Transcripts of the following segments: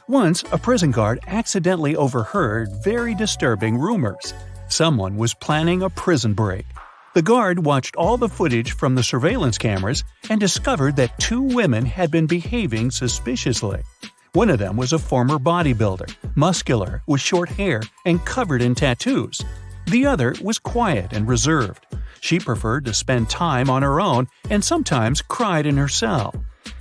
Once, a prison guard accidentally overheard very disturbing rumors. Someone was planning a prison break. The guard watched all the footage from the surveillance cameras and discovered that two women had been behaving suspiciously. One of them was a former bodybuilder, muscular, with short hair and covered in tattoos. The other was quiet and reserved. She preferred to spend time on her own and sometimes cried in her cell.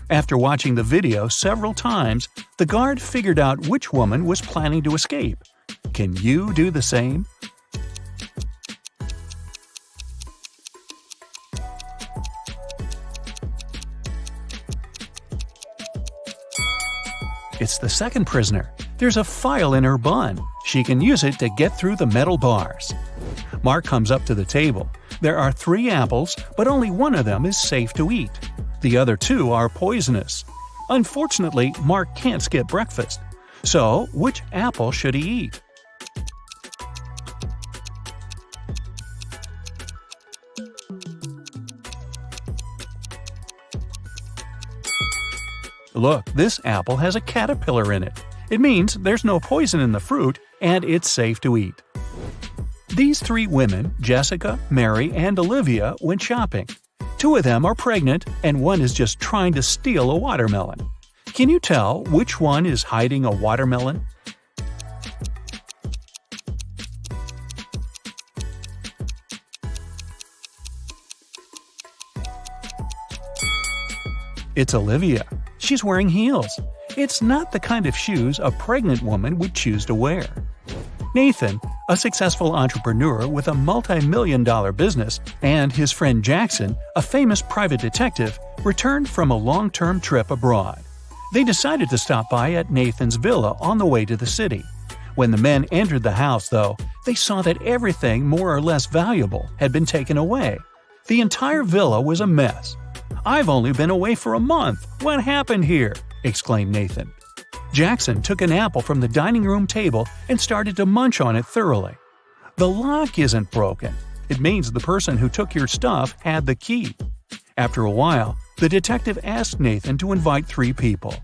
After watching the video several times, the guard figured out which woman was planning to escape. Can you do the same? It's the second prisoner. There's a file in her bun. She can use it to get through the metal bars. Mark comes up to the table. There are 3 apples, but only one of them is safe to eat. The other 2 are poisonous. Unfortunately, Mark can't skip breakfast. So, which apple should he eat? Look, this apple has a caterpillar in it. It means there's no poison in the fruit and it's safe to eat. These 3 women, Jessica, Mary, and Olivia, went shopping. 2 of them are pregnant and one is just trying to steal a watermelon. Can you tell which one is hiding a watermelon? It's Olivia. She's wearing heels. It's not the kind of shoes a pregnant woman would choose to wear. Nathan, a successful entrepreneur with a multi-million-dollar business, and his friend Jackson, a famous private detective, returned from a long-term trip abroad. They decided to stop by at Nathan's villa on the way to the city. When the men entered the house, though, they saw that everything more or less valuable had been taken away. The entire villa was a mess. "I've only been away for a month. What happened here?" exclaimed Nathan. Jackson took an apple from the dining room table and started to munch on it thoroughly. "The lock isn't broken. It means the person who took your stuff had the key." After a while, the detective asked Nathan to invite 3 people.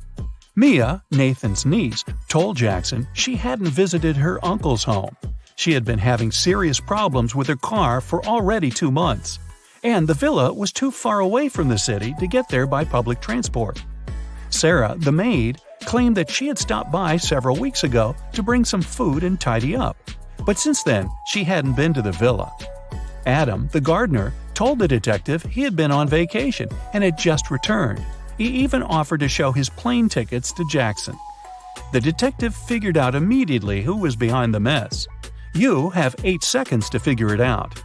Mia, Nathan's niece, told Jackson she hadn't visited her uncle's home. She had been having serious problems with her car for already 2 months. And the villa was too far away from the city to get there by public transport. Sarah, the maid, claimed that she had stopped by several weeks ago to bring some food and tidy up, but since then she hadn't been to the villa. Adam, the gardener, told the detective he had been on vacation and had just returned. He even offered to show his plane tickets to Jackson. The detective figured out immediately who was behind the mess. You have 8 seconds to figure it out.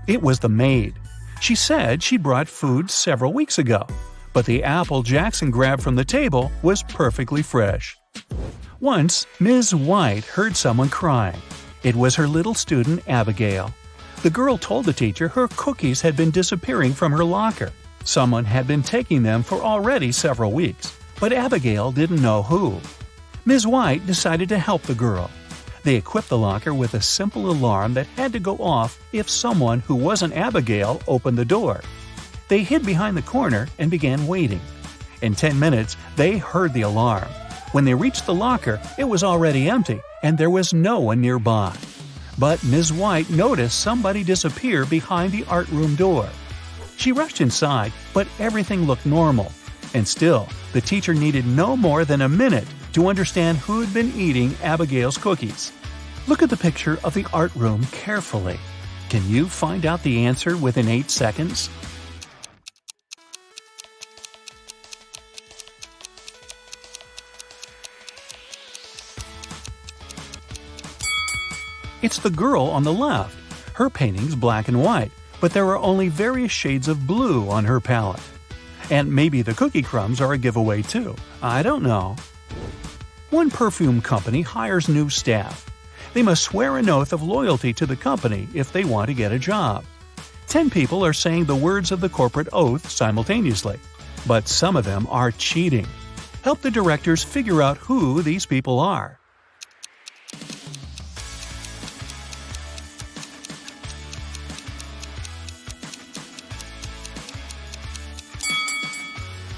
It was the maid. She said she brought food several weeks ago, but the apple Jackson grabbed from the table was perfectly fresh. Once, Ms. White heard someone crying. It was her little student, Abigail. The girl told the teacher her cookies had been disappearing from her locker. Someone had been taking them for already several weeks, but Abigail didn't know who. Ms. White decided to help the girl. They equipped the locker with a simple alarm that had to go off if someone who wasn't Abigail opened the door. They hid behind the corner and began waiting. In 10 minutes, they heard the alarm. When they reached the locker, it was already empty, and there was no one nearby. But Ms. White noticed somebody disappear behind the art room door. She rushed inside, but everything looked normal. And still, the teacher needed no more than a minute to understand who'd been eating Abigail's cookies. Look at the picture of the art room carefully. Can you find out the answer within 8 seconds? It's the girl on the left. Her painting's black and white, but there are only various shades of blue on her palette. And maybe the cookie crumbs are a giveaway too. I don't know. One perfume company hires new staff. They must swear an oath of loyalty to the company if they want to get a job. 10 people are saying the words of the corporate oath simultaneously, but some of them are cheating. Help the directors figure out who these people are.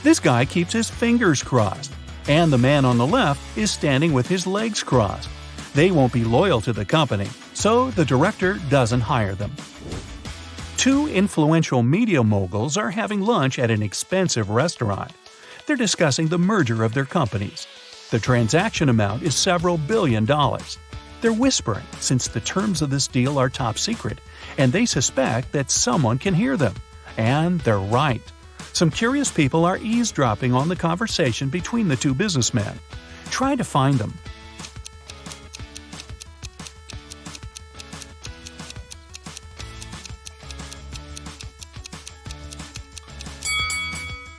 This guy keeps his fingers crossed, and the man on the left is standing with his legs crossed. They won't be loyal to the company, so the director doesn't hire them. Two influential media moguls are having lunch at an expensive restaurant. They're discussing the merger of their companies. The transaction amount is several $billions. They're whispering since the terms of this deal are top secret, and they suspect that someone can hear them. And they're right. Some curious people are eavesdropping on the conversation between the two businessmen. Try to find them.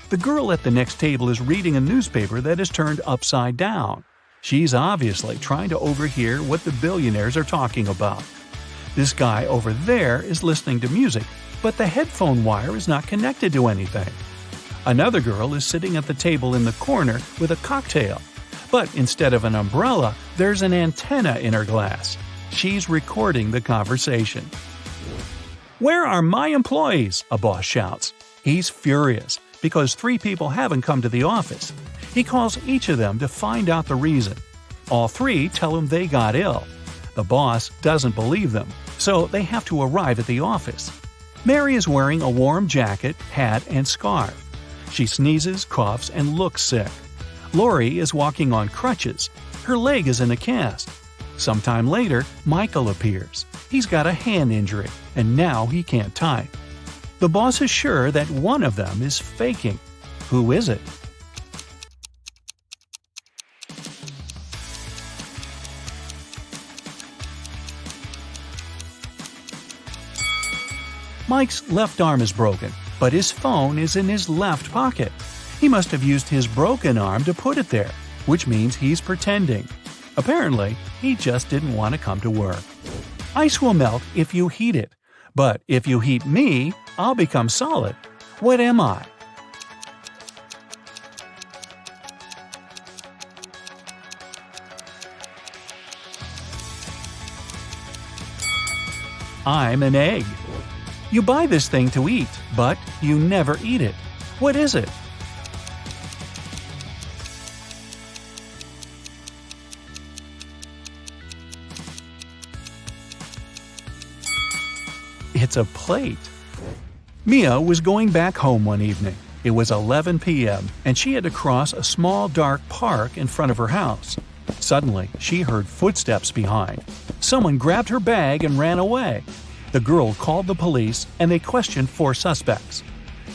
The girl at the next table is reading a newspaper that is turned upside down. She's obviously trying to overhear what the billionaires are talking about. This guy over there is listening to music, but the headphone wire is not connected to anything. Another girl is sitting at the table in the corner with a cocktail, but instead of an umbrella, there's an antenna in her glass. She's recording the conversation. "Where are my employees?" a boss shouts. He's furious because 3 people haven't come to the office. He calls each of them to find out the reason. All 3 tell him they got ill. The boss doesn't believe them, so they have to arrive at the office. Mary is wearing a warm jacket, hat, and scarf. She sneezes, coughs, and looks sick. Lori is walking on crutches. Her leg is in a cast. Sometime later, Michael appears. He's got a hand injury, and now he can't type. The boss is sure that one of them is faking. Who is it? Mike's left arm is broken, but his phone is in his left pocket. He must have used his broken arm to put it there, which means he's pretending. Apparently, he just didn't want to come to work. Ice will melt if you heat it, but if you heat me, I'll become solid. What am I? I'm an egg. You buy this thing to eat, but you never eat it. What is it? It's a plate. Mia was going back home one evening. It was 11 p.m., and she had to cross a small dark park in front of her house. Suddenly, she heard footsteps behind. Someone grabbed her bag and ran away. The girl called the police, and they questioned 4 suspects.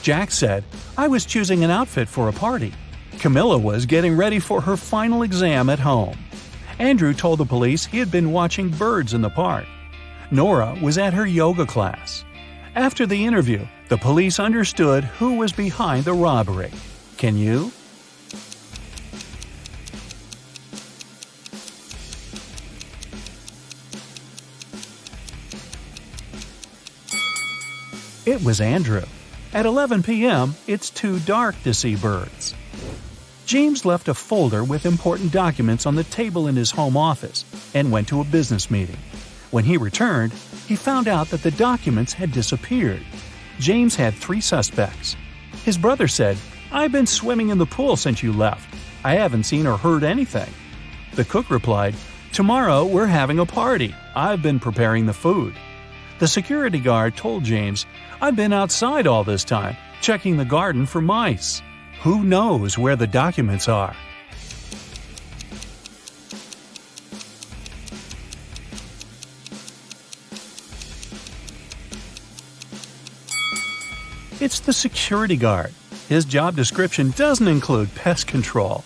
Jack said, "I was choosing an outfit for a party." Camilla was getting ready for her final exam at home. Andrew told the police he had been watching birds in the park. Nora was at her yoga class. After the interview, the police understood who was behind the robbery. Can you? It was Andrew. At 11 p.m., it's too dark to see birds. James left a folder with important documents on the table in his home office and went to a business meeting. When he returned, he found out that the documents had disappeared. James had 3 suspects. His brother said, "I've been swimming in the pool since you left. I haven't seen or heard anything." The cook replied, "Tomorrow we're having a party. I've been preparing the food." The security guard told James, "I've been outside all this time, checking the garden for mice." Who knows where the documents are? It's the security guard. His job description doesn't include pest control.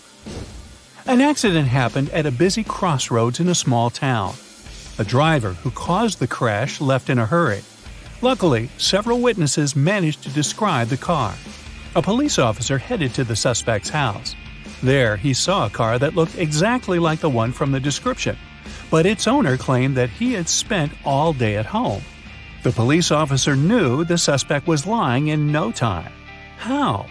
An accident happened at a busy crossroads in a small town. A driver who caused the crash left in a hurry. Luckily, several witnesses managed to describe the car. A police officer headed to the suspect's house. There, he saw a car that looked exactly like the one from the description, but its owner claimed that he had spent all day at home. The police officer knew the suspect was lying in no time. How?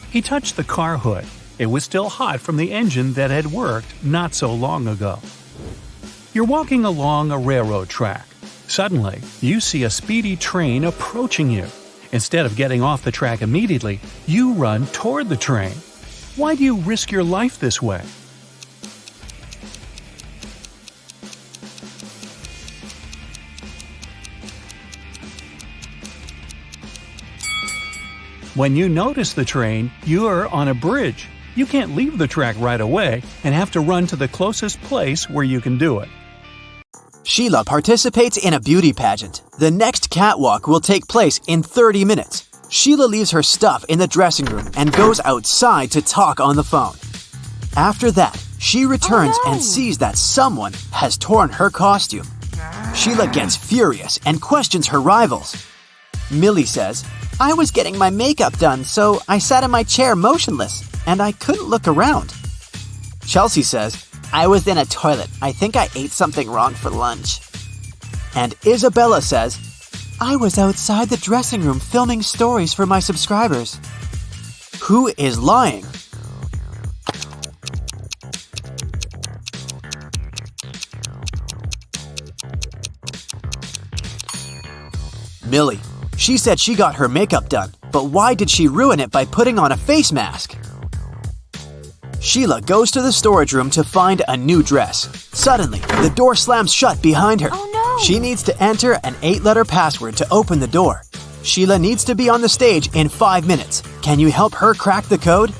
He touched the car hood. It was still hot from the engine that had worked not so long ago. You're walking along a railroad track. Suddenly, you see a speedy train approaching you. Instead of getting off the track immediately, you run toward the train. Why do you risk your life this way? When you notice the train, you're on a bridge. You can't leave the track right away and have to run to the closest place where you can do it. Sheila participates in a beauty pageant. The next catwalk will take place in 30 minutes. Sheila leaves her stuff in the dressing room and goes outside to talk on the phone. After that, she returns and sees that someone has torn her costume. Sheila gets furious and questions her rivals. Millie says, "I was getting my makeup done, so I sat in my chair motionless, and I couldn't look around." Chelsea says, "I was in a toilet. I think I ate something wrong for lunch." And Isabella says, "I was outside the dressing room filming stories for my subscribers." Who is lying? Millie. She said she got her makeup done, but why did she ruin it by putting on a face mask? Sheila goes to the storage room to find a new dress. Suddenly, the door slams shut behind her. Oh no! She needs to enter an 8-letter password to open the door. Sheila needs to be on the stage in 5 minutes. Can you help her crack the code?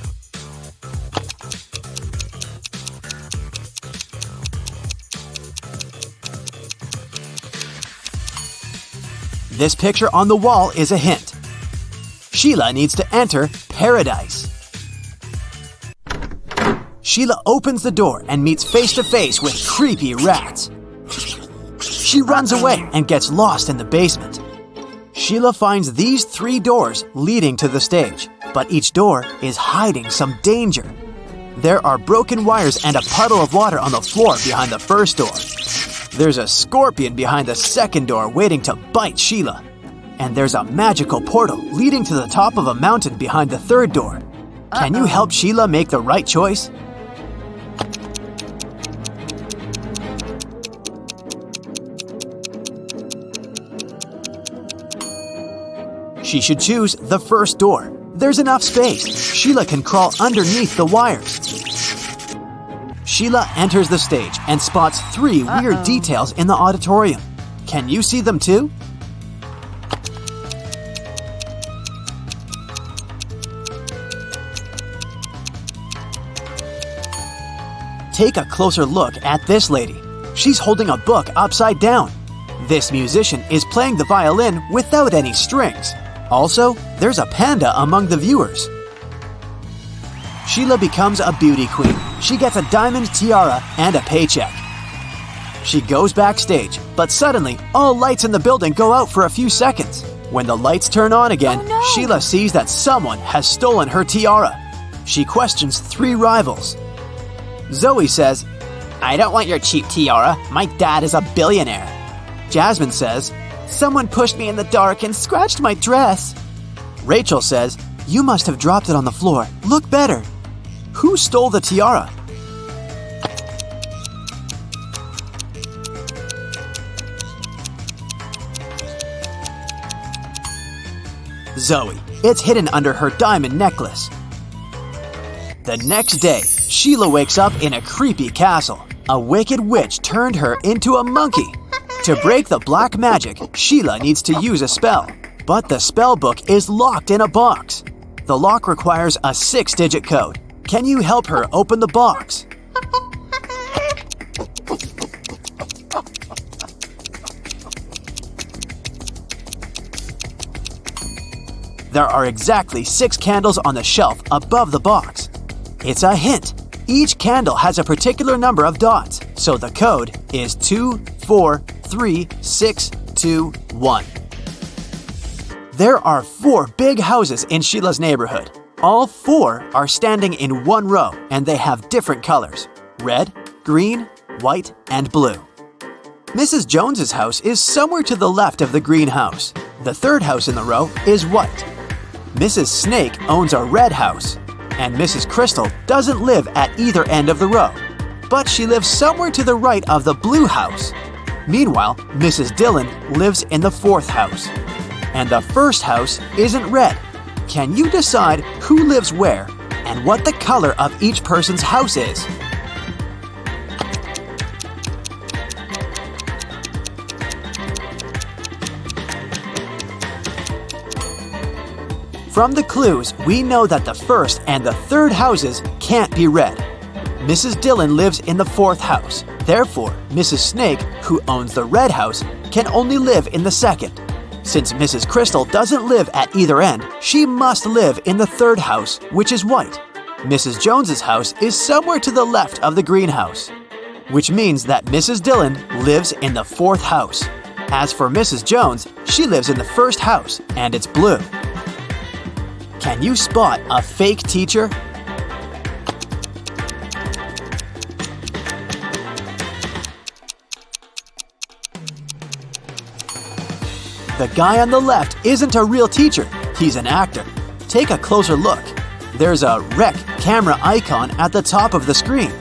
This picture on the wall is a hint. Sheila needs to enter paradise. Sheila opens the door and meets face to face with creepy rats. She runs away and gets lost in the basement. Sheila finds these 3 doors leading to the stage, but each door is hiding some danger. There are broken wires and a puddle of water on the floor behind the first door. There's a scorpion behind the second door waiting to bite Sheila. And there's a magical portal leading to the top of a mountain behind the third door. Can you help Sheila make the right choice? She should choose the first door. There's enough space. Sheila can crawl underneath the wires. Sheila enters the stage and spots 3 weird details in the auditorium. Can you see them too? Take a closer look at this lady. She's holding a book upside down. This musician is playing the violin without any strings. Also, there's a panda among the viewers. Sheila becomes a beauty queen. She gets a diamond tiara and a paycheck. She goes backstage, but suddenly, all lights in the building go out for a few seconds. When the lights turn on again, Sheila sees that someone has stolen her tiara. She questions 3 rivals. Zoe says, "I don't want your cheap tiara. My dad is a billionaire." Jasmine says, "Someone pushed me in the dark and scratched my dress." Rachel says, "You must have dropped it on the floor. Look better." Who stole the tiara? Zoe. It's hidden under her diamond necklace. The next day, Sheila wakes up in a creepy castle. A wicked witch turned her into a monkey. To break the black magic, Sheila needs to use a spell. But the spell book is locked in a box. The lock requires a 6-digit code. Can you help her open the box? There are exactly 6 candles on the shelf above the box. It's a hint. Each candle has a particular number of dots, so the code is 24361. There are 4 big houses in Sheila's neighborhood. All 4 are standing in one row, and they have different colors: red, green, white, and blue. Mrs. Jones's house is somewhere to the left of the green house. The third house in the row is white. Mrs. Snake owns a red house, and Mrs. Crystal doesn't live at either end of the row. but she lives somewhere to the right of the blue house. Meanwhile, Mrs. Dillon lives in the fourth house. And the first house isn't red. Can you decide who lives where and what the color of each person's house is? From the clues, we know that the first and the third houses can't be red. Mrs. Dillon lives in the fourth house. Therefore, Mrs. Snake, who owns the red house, can only live in the second. Since Mrs. Crystal doesn't live at either end, she must live in the third house, which is white. Mrs. Jones's house is somewhere to the left of the greenhouse, which means that Mrs. Dillon lives in the fourth house. As for Mrs. Jones, she lives in the first house, and it's blue. Can you spot a fake teacher? The guy on the left isn't a real teacher, he's an actor. Take a closer look. There's a rec camera icon at the top of the screen.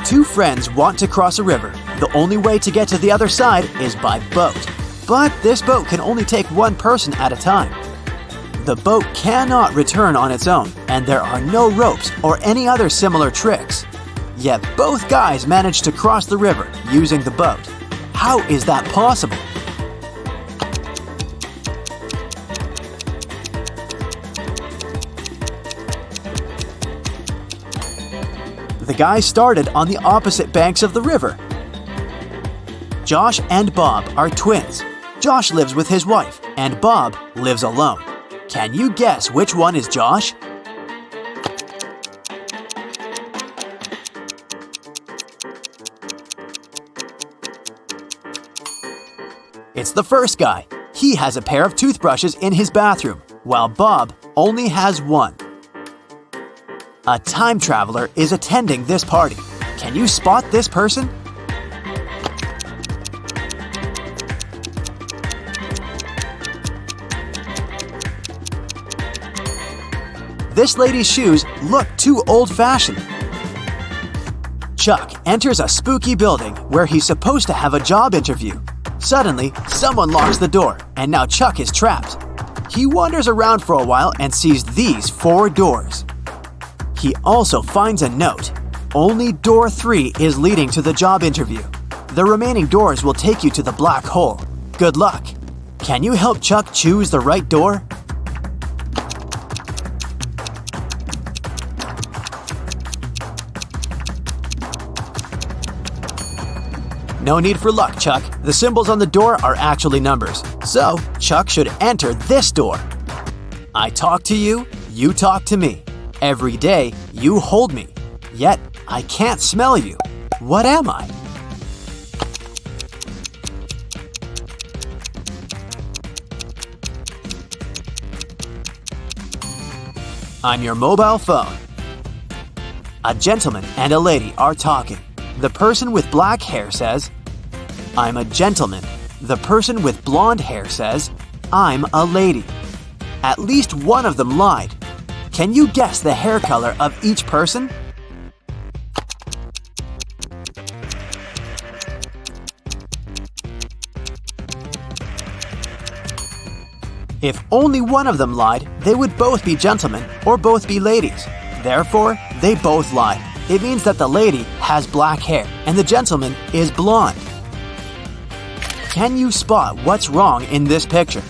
Two friends want to cross a river. The only way to get to the other side is by boat. But this boat can only take one person at a time. The boat cannot return on its own, and there are no ropes or any other similar tricks. Yet both guys managed to cross the river using the boat. How is that possible? The guys started on the opposite banks of the river. Josh and Bob are twins. Josh lives with his wife, and Bob lives alone. Can you guess which one is Josh? It's the first guy. He has a pair of toothbrushes in his bathroom, while Bob only has one. A time traveler is attending this party. Can you spot this person? This lady's shoes look too old-fashioned. Chuck enters a spooky building where he's supposed to have a job interview. Suddenly, someone locks the door, and now Chuck is trapped. He wanders around for a while and sees these 4 doors. He also finds a note. Only door 3 is leading to the job interview. The remaining doors will take you to the black hole. Good luck. Can you help Chuck choose the right door? No need for luck, Chuck. The symbols on the door are actually numbers. So, Chuck should enter this door. I talk to you, you talk to me. Every day, you hold me. Yet, I can't smell you. What am I? I'm your mobile phone. A gentleman and a lady are talking. The person with black hair says, I'm a gentleman. The person with blonde hair says, I'm a lady. At least one of them lied. Can you guess the hair color of each person? If only one of them lied, they would both be gentlemen or both be ladies. Therefore, they both lied. It means that the lady has black hair and the gentleman is blonde. Can you spot what's wrong in this picture?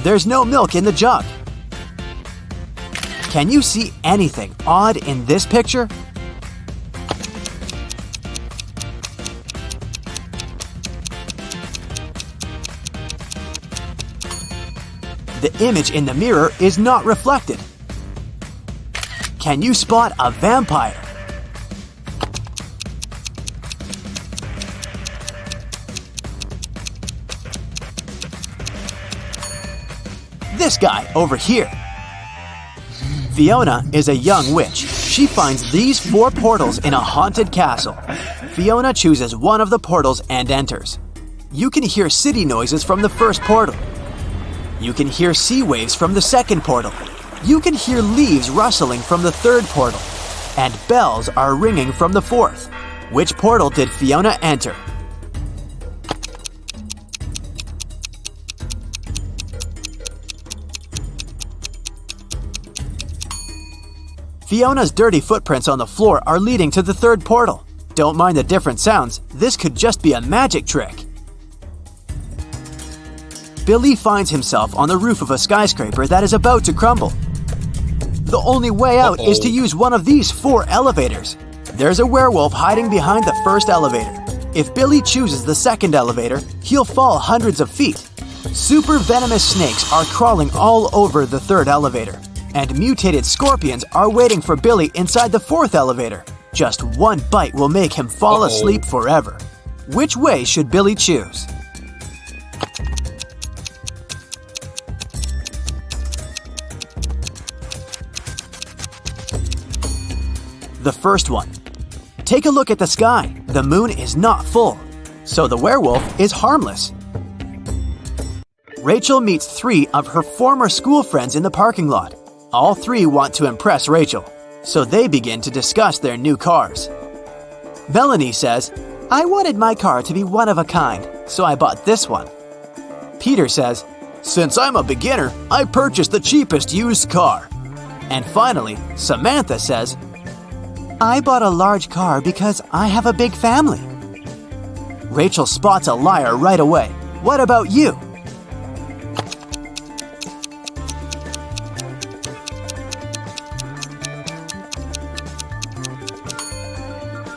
There's no milk in the jug. Can you see anything odd in this picture? The image in the mirror is not reflected. Can you spot a vampire? This guy over here. Fiona is a young witch. She finds these 4 portals in a haunted castle. Fiona chooses one of the portals and enters. You can hear city noises from the first portal. You can hear sea waves from the second portal. You can hear leaves rustling from the third portal. And bells are ringing from the fourth. Which portal did Fiona enter? Fiona's dirty footprints on the floor are leading to the third portal. Don't mind the different sounds, this could just be a magic trick. Billy finds himself on the roof of a skyscraper that is about to crumble. The only way out is to use one of these 4 elevators. There's a werewolf hiding behind the first elevator. If Billy chooses the second elevator, he'll fall hundreds of feet. Super venomous snakes are crawling all over the third elevator. And mutated scorpions are waiting for Billy inside the fourth elevator. Just one bite will make him fall asleep forever. Which way should Billy choose? The first one. Take a look at the sky. The moon is not full, so the werewolf is harmless. Rachel meets 3 of her former school friends in the parking lot. All 3 want to impress Rachel, so they begin to discuss their new cars. Melanie says, "I wanted my car to be one of a kind, so I bought this one." Peter says, "Since I'm a beginner, I purchased the cheapest used car." And finally, Samantha says, "I bought a large car because I have a big family." Rachel spots a liar right away. What about you?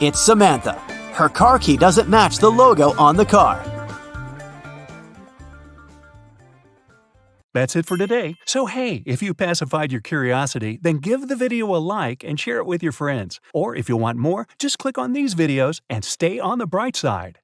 It's Samantha. Her car key doesn't match the logo on the car. That's it for today. So hey, if you pacified your curiosity, then give the video a like and share it with your friends. Or if you want more, just click on these videos and stay on the bright side.